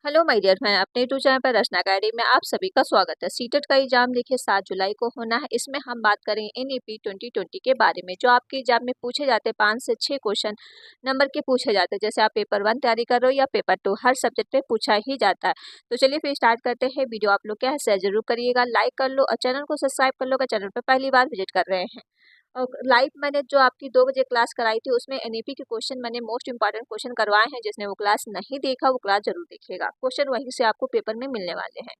Hello my dear friend, अपने YouTube channel पर रचना academy में आप सभी का स्वागत है। सीटेट का एग्जाम देखिए 7 जुलाई को होना है। इसमें हम बात करेंगे एनईपी 2020 के बारे में, जो आपके एग्जाम में पूछे जाते हैं। 5 से 6 क्वेश्चन नंबर के पूछे जाते हैं। जैसे आप पेपर 1 तैयारी कर रहे हो या पेपर 2, हर सब्जेक्ट में पूछा ही जाता है। तो चलिए फिर स्टार्ट करते हैं। वीडियो आप लोग क्या है शेयर जरूर करिएगा, लाइक कर लो और चैनल को सब्सक्राइब कर लो अगर चैनल पर पहली बार विजिट कर रहे हैं। और लाइव मैंने जो आपकी 2 बजे क्लास कराई थी, उसमें एनईपी के क्वेश्चन मैंने मोस्ट इंपॉर्टेंट क्वेश्चन करवाए हैं। जिसने वो क्लास नहीं देखा वो क्लास जरूर देखिएगा, क्वेश्चन वहीं से आपको पेपर में मिलने वाले हैं।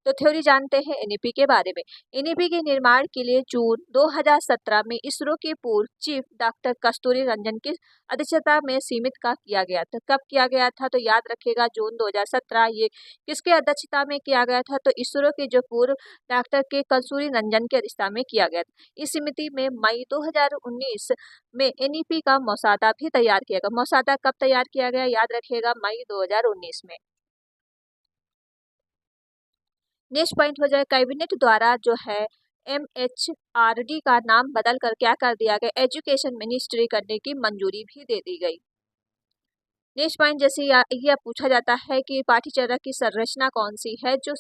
तो थ्योरी जानते हैं एनईपी के बारे में। एनईपी के निर्माण के लिए जून 2017 में इसरो के पूर्व चीफ डॉक्टर कस्तूरी रंजन की अध्यक्षता में सीमित का किया गया था। कब किया गया था तो याद रखिएगा, जून 2017। ये किसके अध्यक्षता में किया गया था तो इसरो के जो पूर्व डॉक्टर के कस्तूरी रंजन की अध्यक्षता में किया गया था। इस समिति में मई 2019 में एनईपी का मसौदा भी तैयार किया गया। मसौदा कब तैयार किया गया याद रखिएगा, मई 2019 में। नेक्स्ट पॉइंट हो जाए, कैबिनेट द्वारा जो है एमएचआरडी का नाम बदल कर क्या कर दिया गया, एजुकेशन मिनिस्ट्री करने की मंजूरी भी दे दी गई। नेक्स्ट पॉइंट, जैसे यह पूछा जाता है कि पाठ्यचर्या की संरचना कौन सी है जो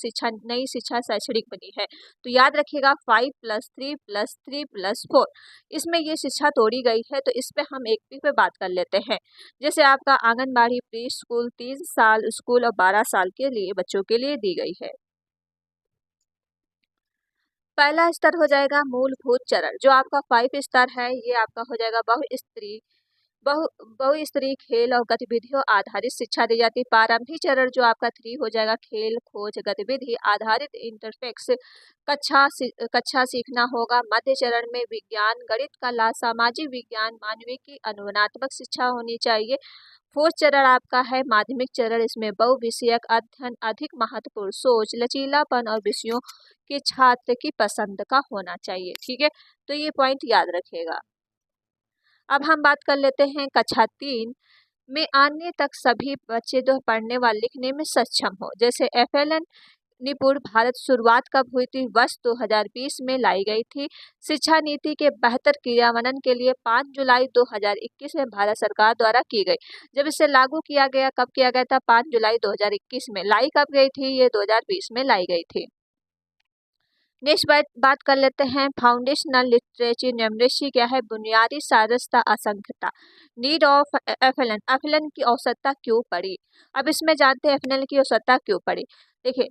नई शिक्षा शैक्षणिक बनी है, तो याद रखिएगा 5+3+3+4। इसमें ये शिक्षा तोड़ी गई है, तो इस पे हम एक पे बात कर लेते हैं। जैसे आपका आंगनबाड़ी, प्री स्कूल, 3 साल स्कूल और 12 साल के लिए बच्चों के लिए दी गई है। पहला स्तर हो जाएगा मूलभूत चरण, जो आपका 5 स्तर है। ये आपका हो जाएगा बहुस्तरीय खेल और गतिविधियों आधारित शिक्षा दी जाती है। प्रारंभिक चरण जो आपका 3 हो जाएगा, खेल खोज गतिविधि आधारित इंटरफेक्स कक्षा सीखना होगा। मध्य चरण में विज्ञान, गणित, कला, सामाजिक विज्ञान, मानविकी, अनुमानात्मक शिक्षा होनी चाहिए। फोर्थ चरण आपका है माध्यमिक चरण। इसमें बहुविषयक अध्ययन, अधिक महत्वपूर्ण सोच, लचीलापन और विषयों के छात्र की पसंद का होना चाहिए। ठीक है, तो ये पॉइंट याद रखिएगा। अब हम बात कर लेते हैं कक्षा 3 में आने तक सभी बच्चे जो पढ़ने व लिखने में सक्षम हो। जैसे एफएलएन निपुण भारत शुरुआत कब हुई थी, वर्ष 2020 में लाई गई थी। शिक्षा नीति के बेहतर क्रियान्वयन के लिए 5 जुलाई 2021 में भारत सरकार द्वारा की गई। जब इसे लागू किया गया, कब किया गया था, 5 जुलाई 2021 में। लाई कब गई थी, ये 2020 में लाई गई थी। नेक्स्ट बात कर लेते हैं फाउंडेशनल लिटरेचर न्यूमरेसी क्या है, बुनियादी सारस्ता असंख्यता। नीड ऑफ एफएलएन, एफएलएन की आवश्यकता क्यों पड़ी। अब इसमें जानते हैं एफएलएन की आवश्यकता क्यों पड़ी। देखिए,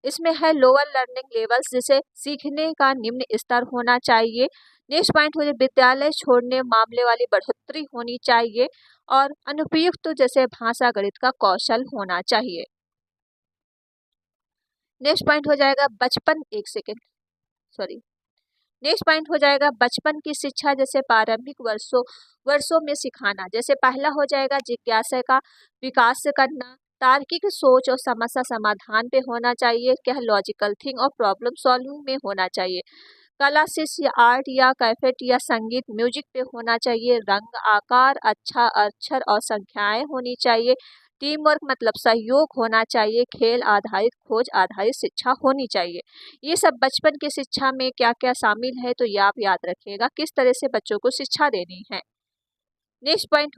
इसमें है लोअर लर्निंग लेवल्स, जिसे सीखने का निम्न स्तर होना चाहिए। नेक्स्ट पॉइंट हो जाए विद्यालय छोड़ने मामले वाली बढ़ोतरी होनी चाहिए और अनुपयुक्त जैसे भाषा गणित का कौशल होना चाहिए। नेक्स्ट पॉइंट हो जाएगा बचपन, एक सेकेंड सॉरी। नेक्स्ट पॉइंट हो जाएगा बचपन की शिक्षा, जैसे प्रारंभिक वर्षों में सिखाना। जैसे पहला हो जाएगा जिज्ञासा का विकास करना, तार्किक सोच और समस्या समाधान पे होना चाहिए। क्या लॉजिकल थिंक और प्रॉब्लम सॉल्विंग में होना चाहिए। कला शिष्य आर्ट या कैफेट या संगीत म्यूजिक पे होना चाहिए। रंग, आकार, अच्छा अक्षर और संख्याएं होनी चाहिए। टीम वर्क मतलब सहयोग होना चाहिए। खेल आधारित, खोज आधारित शिक्षा होनी चाहिए। ये सब बचपन की शिक्षा में क्या क्या शामिल है, तो ये आप याद रखिएगा किस तरह से बच्चों को शिक्षा देनी है। नेक्स्ट पॉइंट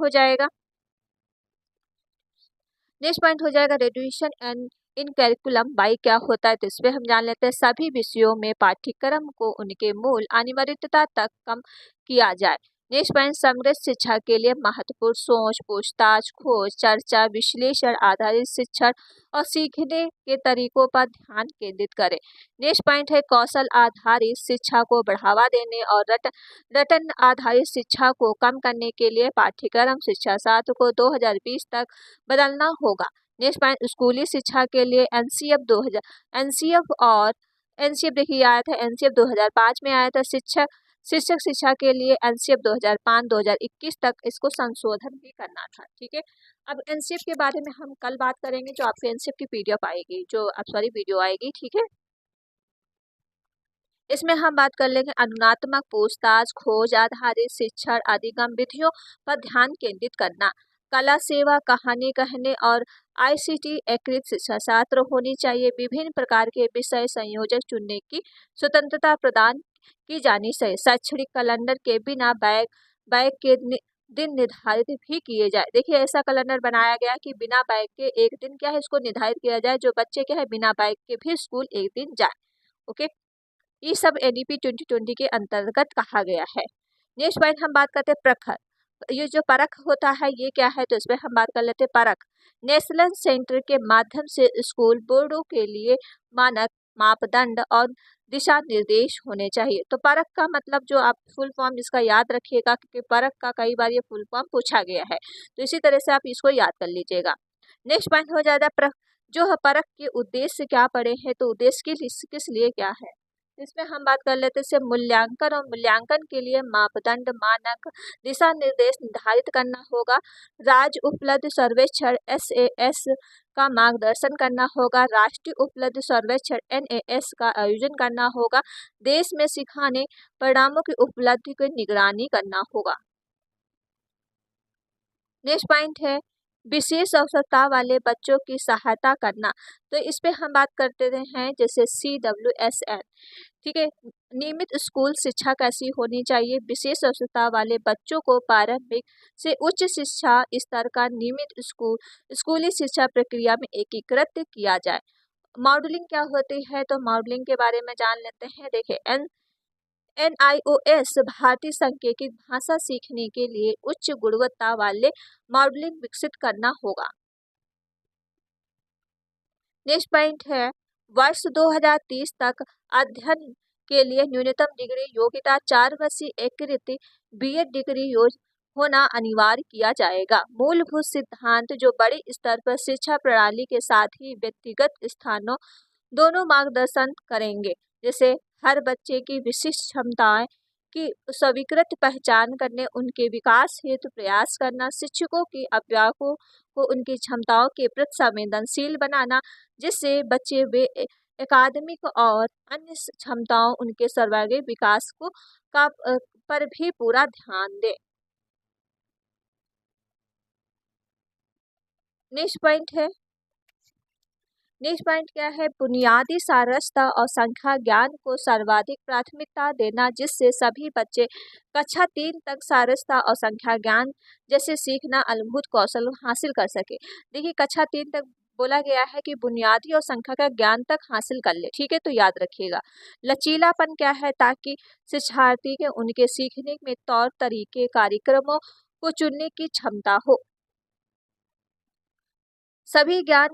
हो जाएगा radiation and in curriculum by क्या होता है, तो इसमें हम जान लेते हैं सभी विषयों में पाठ्यक्रम को उनके मूल अनिवार्यता तक कम किया जाए। नेक्स्ट पॉइंट समग्र शिक्षा के लिए महत्वपूर्ण सोच, पूछताछ, खोज, चर्चा, विश्लेषण आधारित शिक्षण और सीखने के तरीकों पर ध्यान केंद्रित करें। नेक्स्ट पॉइंट है कौशल आधारित शिक्षा को बढ़ावा देने और रटन आधारित शिक्षा को कम करने के लिए पाठ्यक्रम शिक्षा शास्त्र को 2020 तक बदलना होगा। नेक्स्ट पॉइंट स्कूली शिक्षा के लिए एनसीएफ देखिए आया था, एनसीएफ 2005 में आया था। शिक्षक शिक्षा के लिए एनसीएफ 2005-2021 तक इसको संशोधन भी करना था। ठीक है, अब एनसीएफ के बारे में हम कल बात करेंगे, जो आपके एनसीएफ की पीडीएफ आएगी, वीडियो आएगी। ठीक है, इसमें हम बात कर लेंगे अनुनात्मक पूछताछ, खोज आधारित शिक्षण, अधिगम विधियों पर ध्यान केंद्रित करना, कला सेवा, कहानी कहने और आईसीटी एकृत शिक्षा शास्त्र होनी चाहिए। विभिन्न प्रकार के विषय संयोजक चुनने की स्वतंत्रता प्रदान की जानी चाहिए। शैक्षणिक कैलेंडर के बिना बैग दिन निर्धारित भी किए जाए। देखिए ऐसा कैलेंडर बनाया गया कि बिना बाइक के एक दिन क्या है इसको निर्धारित किया जाए, जो बच्चे क्या है बिना बाइक के भी स्कूल एक दिन जाए। ओके, ये सब एनईपी 2020 के अंतर्गत कहा गया है। नेक्स्ट पॉइंट हम बात करते हैं प्रखर। ये जो परख होता है ये क्या है, तो इसमें हम बात कर लेते हैं परख। नेशनल सेंटर के माध्यम से स्कूल बोर्डों के लिए मानक, मापदंड और दिशा निर्देश होने चाहिए। तो परख का मतलब जो आप फुल फॉर्म इसका याद रखिएगा, क्योंकि परख का कई बार ये फुल फॉर्म पूछा गया है, तो इसी तरह से आप इसको याद कर लीजिएगा। नेक्स्ट पॉइंट हो जाता है जो है परख के उद्देश्य क्या पड़े हैं, तो उद्देश्य किस लिए क्या है, इसमें हम बात कर लेते हैं मूल्यांकन, और मूल्यांकन के लिए मापदंड, मानक, दिशा निर्देश निर्धारित करना होगा। राज्य उपलब्ध सर्वेक्षण SAS का मार्गदर्शन करना होगा। राष्ट्रीय उपलब्ध सर्वेक्षण NAS का आयोजन करना होगा। देश में सिखाने परिणामों की उपलब्धि की निगरानी करना होगा। नेक्स्ट पॉइंट है विशेष आवश्यकता वाले बच्चों की सहायता करना। तो इस पे हम बात करते हैं जैसे CWSN। ठीक है, नियमित स्कूल शिक्षा कैसी होनी चाहिए, विशेष आवश्यकता वाले बच्चों को प्रारंभिक से उच्च शिक्षा स्तर का नियमित स्कूली शिक्षा प्रक्रिया में एकीकृत किया जाए। मॉडलिंग क्या होती है, तो मॉडलिंग के बारे में जान लेते हैं। देखिए NIOS भारतीय सांकेतिक भाषा सीखने के लिए उच्च गुणवत्ता वाले मॉडलिंग विकसित करना होगा। नेक्स्ट पॉइंट है वर्ष 2030 तक अध्ययन के लिए न्यूनतम डिग्री योग्यता 4 वर्षीय एकीकृत BEd डिग्री होना अनिवार्य किया जाएगा। मूलभूत सिद्धांत जो बड़े स्तर पर शिक्षा प्रणाली के साथ ही व्यक्तिगत स्थानों दोनों मार्गदर्शन करेंगे। जैसे हर बच्चे की विशिष्ट क्षमताएं की स्वीकृत पहचान करने, उनके विकास हेतु प्रयास करना, शिक्षकों की अभिभावकों को उनकी क्षमताओं के प्रति संवेदनशील बनाना, जिससे बच्चे वे एकाडमिक और अन्य क्षमताओं उनके सर्वांगीण विकास को पर भी पूरा ध्यान दें। नेक्स्ट पॉइंट क्या है बुनियादी साक्षरता और संख्या ज्ञान को सर्वाधिक प्राथमिकता देना, जिससे सभी बच्चे कक्षा 3 तक साक्षरता और संख्या ज्ञान जैसे सीखना अनुभूत कौशल हासिल कर सके। देखिए कक्षा 3 तक बोला गया है कि बुनियादी और संख्या का ज्ञान तक हासिल कर ले। ठीक है, तो याद रखिएगा। लचीलापन क्या है, ताकि शिक्षार्थी के उनके सीखने में तौर तरीके कार्यक्रमों को चुनने की क्षमता हो। सभी ज्ञान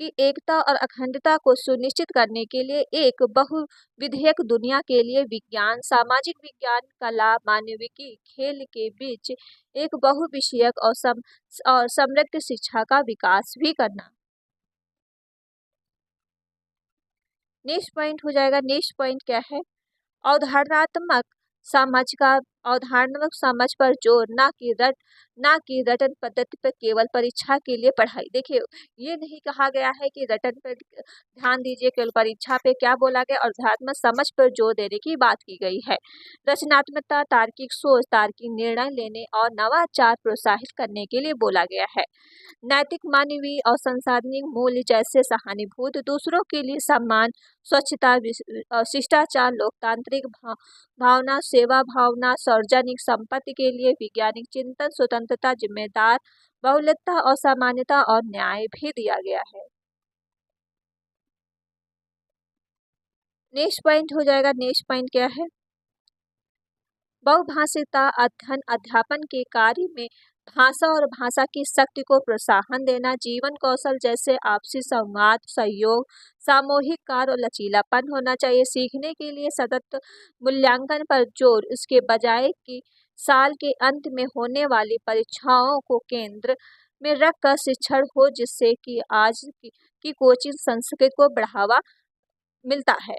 की एकता और अखंडता को सुनिश्चित करने के लिए एक बहुविधयक दुनिया के लिए विज्ञान, सामाजिक विज्ञान, कला, मानविकी, खेल के बीच एक बहुविषयक और समृद्ध शिक्षा का विकास भी करना। नेक्स्ट पॉइंट हो जाएगा, नेक्स्ट पॉइंट क्या है अवधारणात्मक समझ पर जोर, ना कि रटन पद्धति पर केवल परीक्षा के लिए पढ़ाई। देखिए ये नहीं कहा गया है कि रटन पर ध्यान दीजिए, केवल परीक्षा पे क्या बोला गया, अवधारणात्मक समझ पर जोर देने की बात की गई है। रचनात्मकता, तार्किक सोच, तार्किक निर्णय लेने और नवाचार प्रोत्साहित करने के लिए बोला गया है। नैतिक, मानवीय और संसाधनिक मूल्य जैसे सहानुभूति, दूसरों के लिए सम्मान, स्वच्छता, शिष्टाचार, लोकतांत्रिक भावना, सेवा भावना, सार्वजनिक संपत्ति के लिए वैज्ञानिक चिंतन, स्वतंत्रता, जिम्मेदार बहुलता और सामान्यता और न्याय भी दिया गया है। नेक्स्ट पॉइंट हो जाएगा, नेक्स्ट पॉइंट क्या है बहुभाषिकता अध्ययन अध्यापन के कार्य में भाषा और भाषा की शक्ति को प्रोत्साहन देना, जीवन कौशल जैसे आपसी संवाद, सहयोग, सामूहिक कार्य और लचीलापन होना चाहिए। सीखने के लिए सतत मूल्यांकन पर जोर, इसके बजाय कि साल के अंत में होने वाली परीक्षाओं को केंद्र में रखकर शिक्षण हो, जिससे कि आज की कोचिंग संस्कृति को बढ़ावा मिलता है।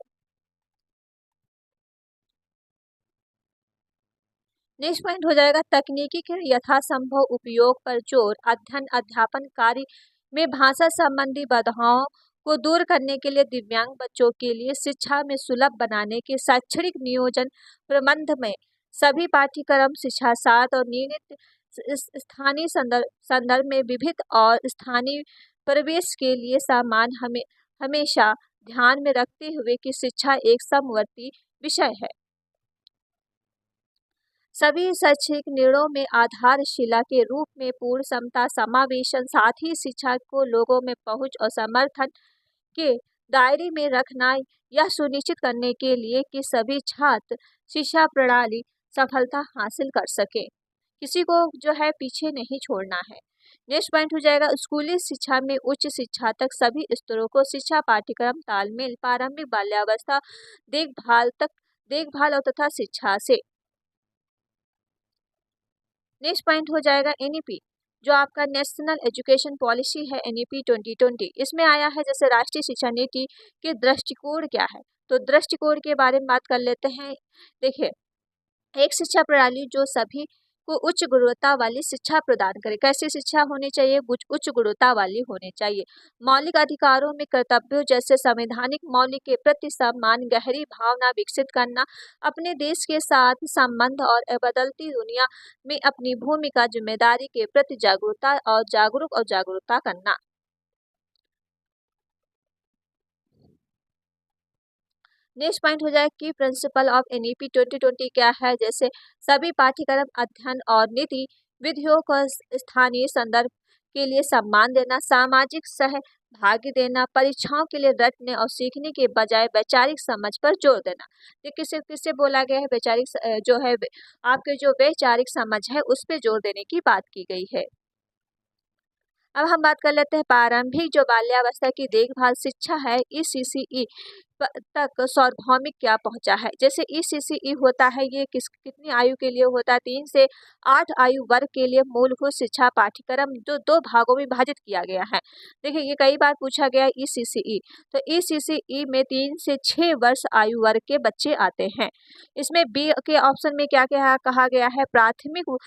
नेक्स्ट पॉइंट हो जाएगा तकनीकी के यथासंभव उपयोग पर जोर, अध्ययन अध्यापन कार्य में भाषा संबंधी बाधाओं को दूर करने के लिए दिव्यांग बच्चों के लिए शिक्षा में सुलभ बनाने के शैक्षणिक नियोजन प्रबंध में सभी पाठ्यक्रम शिक्षा साथ और नियमित स्थानीय संदर्भ में विविध और स्थानीय प्रवेश के लिए सामान हमेशा ध्यान में रखते हुए कि शिक्षा एक समवर्ती विषय है। सभी शैक्षिक निर्णयों में आधारशिला के रूप में पूर्ण समता समावेशन, साथ ही शिक्षा को लोगों में पहुंच और समर्थन के दायरे में रखना, यह सुनिश्चित करने के लिए कि सभी छात्र शिक्षा प्रणाली सफलता हासिल कर सके, किसी को जो है पीछे नहीं छोड़ना है। नेक्स्ट पॉइंट हो जाएगा स्कूली शिक्षा में उच्च शिक्षा तक सभी स्तरों को शिक्षा पाठ्यक्रम तालमेल प्रारंभिक बाल्यावस्था देखभाल और तथा शिक्षा से। नेक्स्ट पॉइंट हो जाएगा एनईपी, जो आपका नेशनल एजुकेशन पॉलिसी है एनईपी 2020। इसमें आया है जैसे राष्ट्रीय शिक्षा नीति के दृष्टिकोण क्या है, तो दृष्टिकोण के बारे में बात कर लेते हैं। देखिए, एक शिक्षा प्रणाली जो सभी को उच्च गुणवत्ता वाली शिक्षा प्रदान करे। कैसी शिक्षा होनी चाहिए? उच्च गुणवत्ता वाली होनी चाहिए। मौलिक अधिकारों में कर्तव्यों जैसे संवैधानिक मौलिक के प्रति सम्मान, गहरी भावना विकसित करना, अपने देश के साथ संबंध और बदलती दुनिया में अपनी भूमिका जिम्मेदारी के प्रति जागरूकता करना। नेक्स्ट पॉइंट हो जाए कि प्रिंसिपल ऑफ एनईपी 2020 क्या है, जैसे सभी पाठ्यक्रम अध्ययन और नीति विधियों को स्थानीय संदर्भ के लिए सम्मान देना, सामाजिक सहभागी देना, परीक्षाओं के लिए रटने और सीखने के बजाय वैचारिक समझ पर जोर देना। ये किससे बोला गया है? वैचारिक जो है आपके जो वैचारिक समझ है उस पर जोर देने की बात की गई है। अब हम बात कर लेते हैं प्रारंभिक जो बाल्यावस्था की देखभाल शिक्षा है ईसीसीई तक सार्वभौमिक क्या पहुंचा है। जैसे ईसीसीई होता है ये कितनी आयु के लिए होता है? 3 से 8 आयु वर्ग के लिए मूलभूत शिक्षा पाठ्यक्रम जो 2 भागों में विभाजित किया गया है। देखिए, ये कई बार पूछा गया है ईसीसीई, तो ईसीसीई में 3 से 6 वर्ष आयु वर्ग के बच्चे आते हैं। इसमें बी के ऑप्शन में क्या क्या कहा गया है? प्राथमिक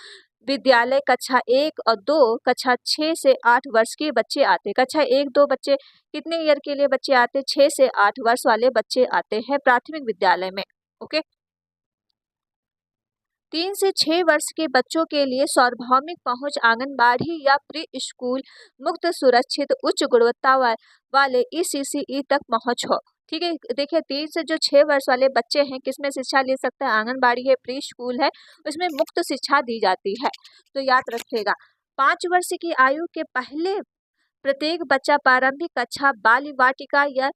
विद्यालय कक्षा 1 और 2, कक्षा 6 से 8 वर्ष के बच्चे आते हैं। कक्षा 1, 2 बच्चे कितने ईयर के लिए बच्चे आते हैं? 6 से 8 वर्ष वाले बच्चे आते हैं प्राथमिक विद्यालय में। ओके, 3 से 6 वर्ष के बच्चों के लिए सार्वभौमिक पहुंच आंगनबाड़ी या प्री स्कूल मुक्त सुरक्षित उच्च गुणवत्ता वाले ईसीसीई तक पहुंच हो। ठीक है, देखिए 3 से जो 6 वर्ष वाले बच्चे हैं किसमें शिक्षा ले सकते हैं? आंगनबाड़ी है, प्री स्कूल है, उसमें मुक्त शिक्षा दी जाती है। तो याद रखिएगा, 5 वर्ष की आयु के पहले प्रत्येक बच्चा प्रारंभिक कक्षा बाल वाटिका या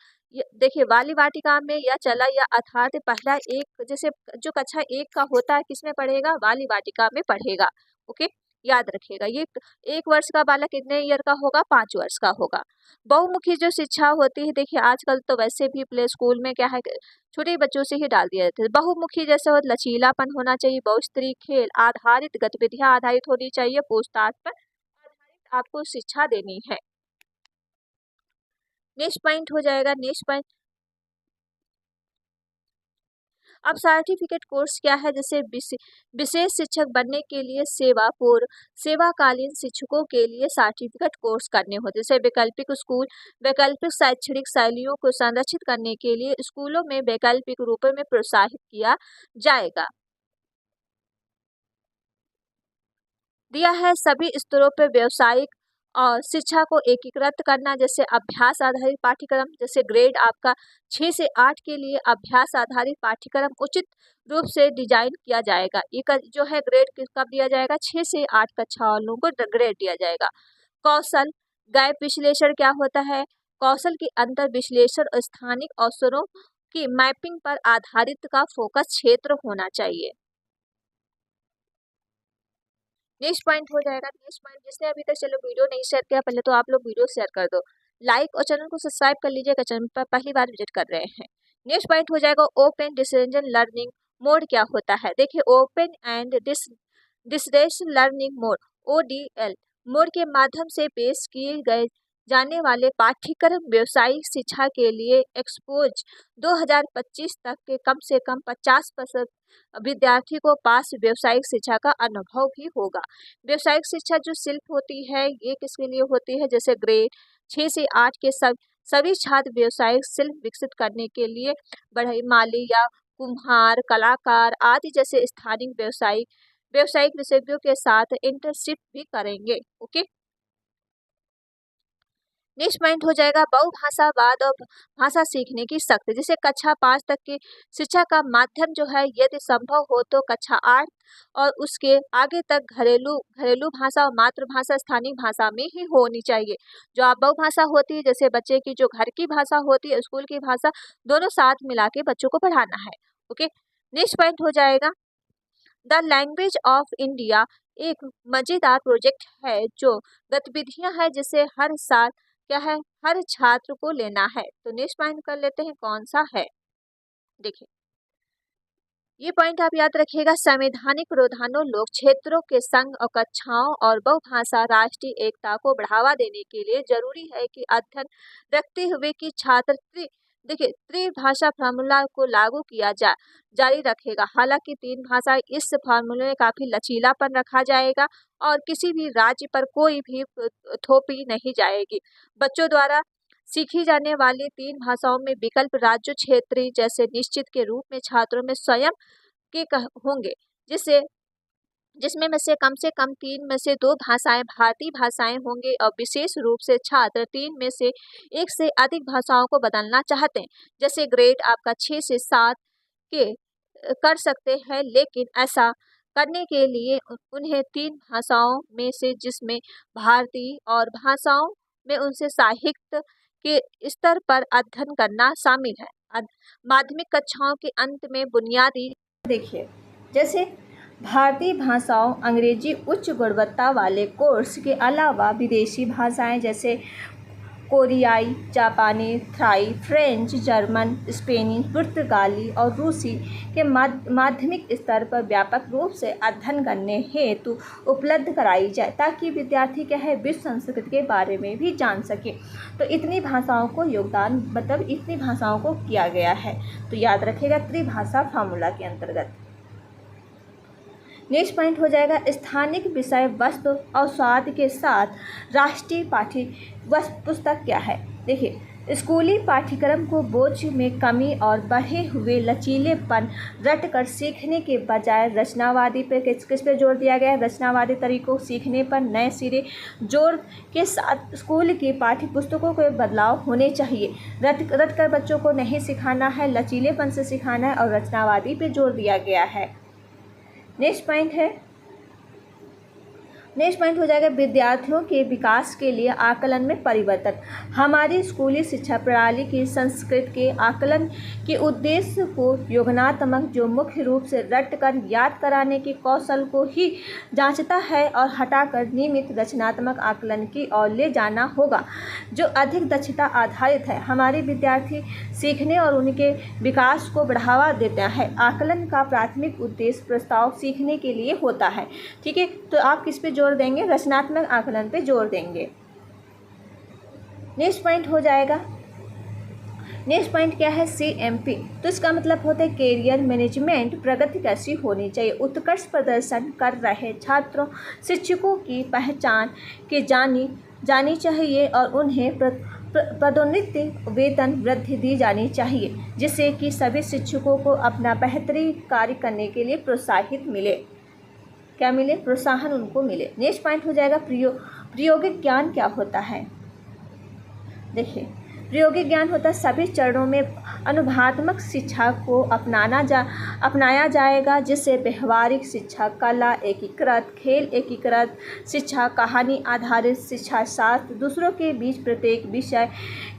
देखिए बाल वाटिका में या चला या अर्थात पहला एक जैसे जो कक्षा 1 का होता है किसमें पढ़ेगा? बाल वाटिका में पढ़ेगा। ओके, याद रखिएगा। ये 1 वर्ष का बालक कितने ईयर का होगा? 5 वर्ष का होगा। बहुमुखी जो शिक्षा होती है, देखिए आजकल तो वैसे भी प्ले स्कूल में क्या है छोटे बच्चों से ही डाल दिया जाता है। बहुमुखी जैसे लचीलापन होना चाहिए, बहुस्तरीय खेल आधारित गतिविधियां आधारित होनी चाहिए, पूछताछ पर आधारित आपको शिक्षा देनी है। नेक्स्ट पॉइंट हो जाएगा नेक्स्ट पॉइंट। अब सर्टिफिकेट कोर्स क्या है? जैसे विशेष शिक्षक बनने के लिए सेवाकालीन शिक्षकों के लिए सर्टिफिकेट कोर्स करने होते। जैसे वैकल्पिक स्कूल वैकल्पिक शैक्षणिक शैलियों को संरक्षित करने के लिए स्कूलों में वैकल्पिक रूप में प्रोत्साहित किया जाएगा। दिया है सभी स्तरों पर व्यावसायिक और शिक्षा को एकीकृत करना, जैसे अभ्यास आधारित पाठ्यक्रम, जैसे ग्रेड आपका 6 से 8 के लिए अभ्यास आधारित पाठ्यक्रम उचित रूप से डिजाइन किया जाएगा। ये जो है ग्रेड कब दिया जाएगा? 6 से 8 कक्षा वालों को ग्रेड दिया जाएगा। कौशल गैप विश्लेषण क्या होता है? कौशल के अंतर विश्लेषण और स्थानिक अवसरों की मैपिंग पर आधारित का फोकस क्षेत्र होना चाहिए। नेक्स्ट पॉइंट हो जाएगा नेक्स्ट पॉइंट, जिसने अभी तक चलो वीडियो नहीं शेयर किया, पहले तो आप लोग वीडियो शेयर कर दो, लाइक और चैनल को सब्सक्राइब कर लीजिएगा, चैनल पर पहली बार विजिट कर रहे हैं। नेक्स्ट पॉइंट हो जाएगा ओपन डिसीजन लर्निंग मोड क्या होता है? देखिए, open and distance learning mode ODL mode के माध्यम से पेश किए गए जाने वाले पाठ्यक्रम व्यावसायिक शिक्षा के लिए एक्सपोज 2025 तक के कम से कम 50% विद्यार्थी को पास व्यावसायिक शिक्षा का अनुभव भी होगा। व्यावसायिक शिक्षा जो शिल्प होती है ये किसके लिए होती है? जैसे ग्रेड 6 से 8 के सभी छात्र व्यावसायिक शिल्प विकसित करने के लिए बढ़ई माली या कुम्हार, कलाकार आदि जैसे स्थानिक व्यावसायिक विशेषज्ञों के साथ इंटर्नशिप भी करेंगे। ओके, नेक्स्ट पॉइंट हो जाएगा बहुभाषावाद और भाषा सीखने की सख्त। जैसे कक्षा 5 तक की शिक्षा का माध्यम जो है यदि संभव हो तो कक्षा 8 और उसके आगे तक घरेलू घरेलू भाषा और मातृभाषा स्थानीय भाषा में ही होनी चाहिए। जो आप बहुभाषा होती है, जैसे बच्चे की जो घर की भाषा होती है, स्कूल की भाषा, दोनों साथ मिला के बच्चों को पढ़ाना है। ओके, नेक्स्ट पॉइंट हो जाएगा द लैंग्वेज ऑफ इंडिया। एक मजेदार प्रोजेक्ट है जो गतिविधियां है जिसे हर साल क्या है हर छात्र को लेना है। तो नेक्स्ट पॉइंट कर लेते हैं कौन सा है। देखिए ये पॉइंट आप याद रखिएगा, संवैधानिक प्रावधानों लोक क्षेत्रों के संघ और कक्षाओं और बहुभाषा राष्ट्रीय एकता को बढ़ावा देने के लिए जरूरी है कि अध्ययन रखते हुए कि छात्र देखिए त्रिभाषा फार्मूला को लागू किया जारी रखेगा। हालांकि 3 भाषा इस फार्मूले में काफी लचीलापन रखा जाएगा और किसी भी राज्य पर कोई भी थोपी नहीं जाएगी। बच्चों द्वारा सीखी जाने वाली 3 भाषाओं में विकल्प राज्य क्षेत्रीय जैसे निश्चित के रूप में छात्रों में स्वयं के होंगे, जिसमें में से कम 3 में से 2 भाषाएं भारतीय भाषाएं होंगे और विशेष रूप से छात्र 3 में से 1 से अधिक भाषाओं को बदलना चाहते हैं। जैसे ग्रेड आपका 6 से 7 के कर सकते हैं, लेकिन ऐसा करने के लिए उन्हें 3 भाषाओं में से जिसमें भारतीय और भाषाओं में उनसे साहित्य के स्तर पर अध्ययन करना शामिल है। माध्यमिक कक्षाओं के अंत में बुनियादी देखिए जैसे भारतीय भाषाओं अंग्रेजी उच्च गुणवत्ता वाले कोर्स के अलावा विदेशी भाषाएं जैसे कोरियाई, जापानी, थाई, फ्रेंच, जर्मन, स्पेनी, पुर्तगाली और रूसी के माध्यमिक स्तर पर व्यापक रूप से अध्ययन करने हेतु उपलब्ध कराई जाए ताकि विद्यार्थी क्या है विश्व संस्कृति के बारे में भी जान सके। तो इतनी भाषाओं को योगदान मतलब इतनी भाषाओं को किया गया है। तो याद रखिएगा त्रिभाषा फार्मूला के अंतर्गत। नेक्स्ट पॉइंट हो जाएगा स्थानिक विषय वस्तु और स्वाद के साथ राष्ट्रीय पाठ्य पुस्तक क्या है। देखिए स्कूली पाठ्यक्रम को बोझ में कमी और बढ़े हुए लचीलेपन रटकर सीखने के बजाय रचनावादी पे किस पे जोर दिया गया है, रचनावादी तरीकों सीखने पर नए सिरे जोर के साथ स्कूल की पाठ्य पुस्तकों के बदलाव होने चाहिए। रट कर बच्चों को नहीं सिखाना है, लचीलेपन से सिखाना है और रचनावादी पे जोर दिया गया है। नेक्स्ट पॉइंट हो जाएगा विद्यार्थियों के विकास के लिए आकलन में परिवर्तन। हमारी स्कूली शिक्षा प्रणाली की संस्कृत के आकलन के उद्देश्य को योगात्मक जो मुख्य रूप से रटकर याद कराने के कौशल को ही जांचता है और हटाकर नियमित रचनात्मक आकलन की ओर ले जाना होगा जो अधिक दक्षता आधारित है। हमारे विद्यार्थी सीखने और उनके विकास को बढ़ावा देता है। आकलन का प्राथमिक उद्देश्य प्रस्ताव सीखने के लिए होता है। ठीक है, तो आप किस पे जोर देंगे, रचनात्मक आकलन पे जोर देंगे। नेक्स्ट पॉइंट हो जाएगा, नेक्स्ट पॉइंट क्या है CMP। तो इसका मतलब होता है कैरियर मैनेजमेंट प्रगति कैसी होनी चाहिए। उत्कृष्ट प्रदर्शन कर रहे छात्रों शिक्षकों की पहचान की जानी चाहिए और उन्हें पदोन्नति वेतन वृद्धि दी जानी चाहिए जिससे कि सभी शिक्षकों को अपना बेहतरीन कार्य करने के लिए प्रोत्साहित मिले, क्या मिले, प्रोत्साहन उनको मिले। नेक्स्ट पॉइंट हो जाएगा प्रायोगिक ज्ञान क्या होता है। देखिए प्रायोगिक ज्ञान होता है सभी चरणों में अनुभवात्मक शिक्षा को अपनाया जाएगा जिससे व्यवहारिक शिक्षा, कला एकीकृत, खेल एकीकृत शिक्षा, कहानी आधारित शिक्षा शास्त्र, दूसरों के बीच प्रत्येक विषय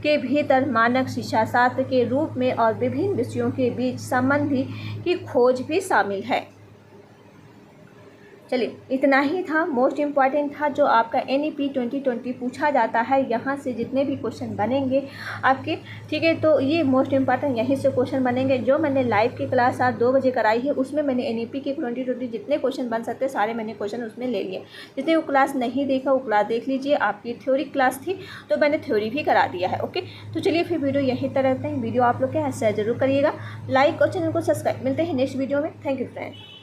के भीतर मानक शिक्षा शास्त्र के रूप में और विभिन्न विषयों के बीच संबंधी की खोज भी शामिल है। चलिए इतना ही था, मोस्ट इम्पॉर्टेंट था जो आपका NEP 2020 पूछा जाता है। यहाँ से जितने भी क्वेश्चन बनेंगे आपके, ठीक है, तो ये मोस्ट इम्पॉर्टेंट यहीं से क्वेश्चन बनेंगे। जो मैंने लाइव की क्लास आज 2 बजे कराई है उसमें मैंने NEP के 2020 जितने क्वेश्चन बन सकते सारे मैंने क्वेश्चन उसमें ले लिए। जितने वो क्लास नहीं देखा वो क्लास देख लीजिए। आपकी थ्योरी क्लास थी तो मैंने थ्योरी भी करा दिया है। ओके, तो चलिए फिर वीडियो यहीं तक रखते हैं। वीडियो आप लोग क्या है शेयर जरूर करिएगा, लाइक और चैनल को सब्सक्राइब। मिलते हैं नेक्स्ट वीडियो में। Thank you friends.